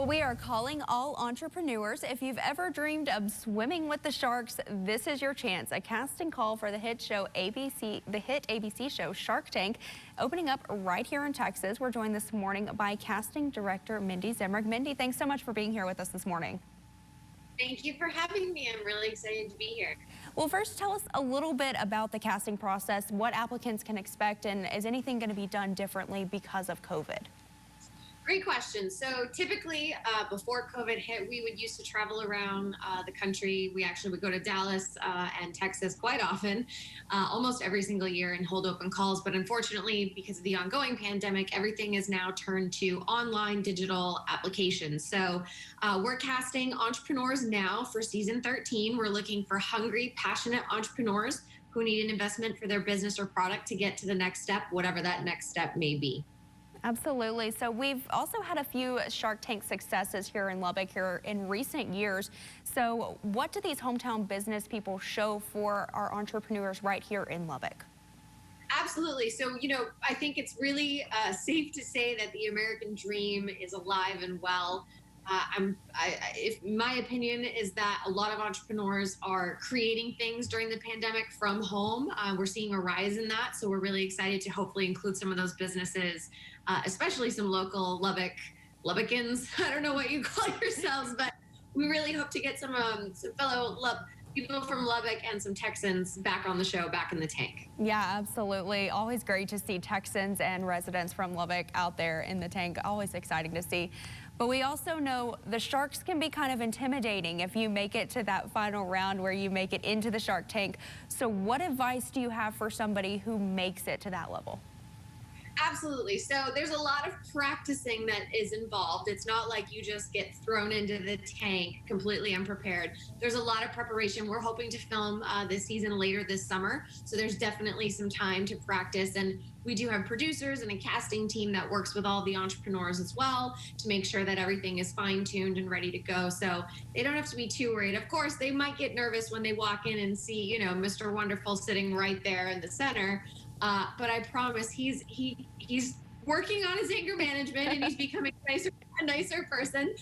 Well, we are calling all entrepreneurs. If you've ever dreamed of swimming with the sharks, this is your chance. A casting call for the hit ABC show Shark Tank, opening up right here in Texas. We're joined this morning by casting director Mindy Zimmerg. Mindy, thanks so much for being here with us this morning. Thank you for having me. I'm really excited to be here. Well, first, tell us a little bit about the casting process, what applicants can expect, and is anything going to be done differently because of COVID? Great question. So typically before COVID hit, we would used to travel around the country. We actually would go to Dallas and Texas quite often, almost every single year, and hold open calls. But unfortunately, because of the ongoing pandemic, everything is now turned to online digital applications. So we're casting entrepreneurs now for season 13. We're looking for hungry, passionate entrepreneurs who need an investment for their business or product to get to the next step, whatever that next step may be. Absolutely. So we've also had a few Shark Tank successes here in Lubbock here in recent years. So what do these hometown business people show for our entrepreneurs right here in Lubbock? Absolutely. So, I think it's really safe to say that the American dream is alive and well. If my opinion is that a lot of entrepreneurs are creating things during the pandemic from home. We're seeing a rise in that. So we're really excited to hopefully include some of those businesses, especially some local Lubbockans. I don't know what you call yourselves, but we really hope to get some fellow people from Lubbock and some Texans back on the show, back in the tank. Yeah, absolutely. Always great to see Texans and residents from Lubbock out there in the tank. Always exciting to see. But we also know the sharks can be kind of intimidating if you make it to that final round where you make it into the Shark Tank. So what advice do you have for somebody who makes it to that level? Absolutely. So there's a lot of practicing that is involved. It's not like you just get thrown into the tank completely unprepared. There's a lot of preparation. We're hoping to film this season later this summer. So there's definitely some time to practice. And we do have producers and a casting team that works with all the entrepreneurs as well to make sure that everything is fine-tuned and ready to go. So they don't have to be too worried. Of course, they might get nervous when they walk in and see, Mr. Wonderful sitting right there in the center. But I promise he's working on his anger management and he's becoming a nicer person.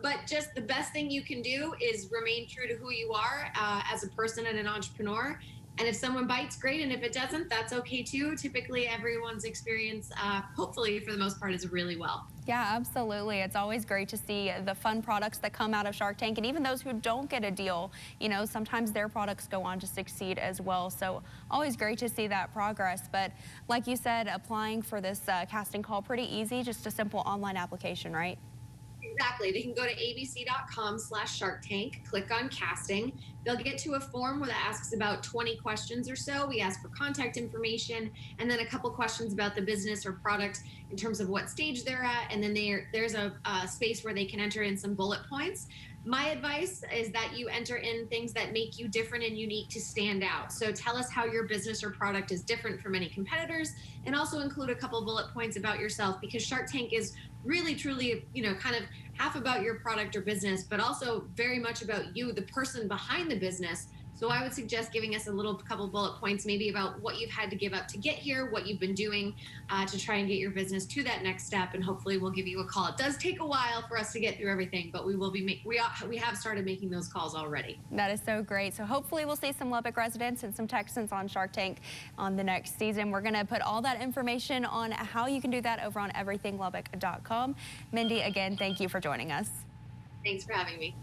But just the best thing you can do is remain true to who you are as a person and an entrepreneur. And if someone bites, great. And if it doesn't, that's okay too. Typically, everyone's experience, hopefully for the most part, is really well. Yeah, absolutely. It's always great to see the fun products that come out of Shark Tank, and even those who don't get a deal, sometimes their products go on to succeed as well. So always great to see that progress. But like you said, applying for this casting call, pretty easy, just a simple online application, right? Exactly. They can go to abc.com/Shark Tank, click on casting. They'll get to a form that asks about 20 questions or so. We ask for contact information and then a couple questions about the business or product in terms of what stage they're at. And then there's a space where they can enter in some bullet points. My advice is that you enter in things that make you different and unique to stand out. So tell us how your business or product is different from any competitors, and also include a couple bullet points about yourself, because Shark Tank is really, truly, kind of half about your product or business, but also very much about you, the person behind the business. So I would suggest giving us a couple bullet points, maybe about what you've had to give up to get here, what you've been doing to try and get your business to that next step, and hopefully we'll give you a call. It does take a while for us to get through everything, but we have started making those calls already. That is so great. So hopefully we'll see some Lubbock residents and some Texans on Shark Tank on the next season. We're going to put all that information on how you can do that over on everythinglubbock.com. Mindy, again, thank you for joining us. Thanks for having me.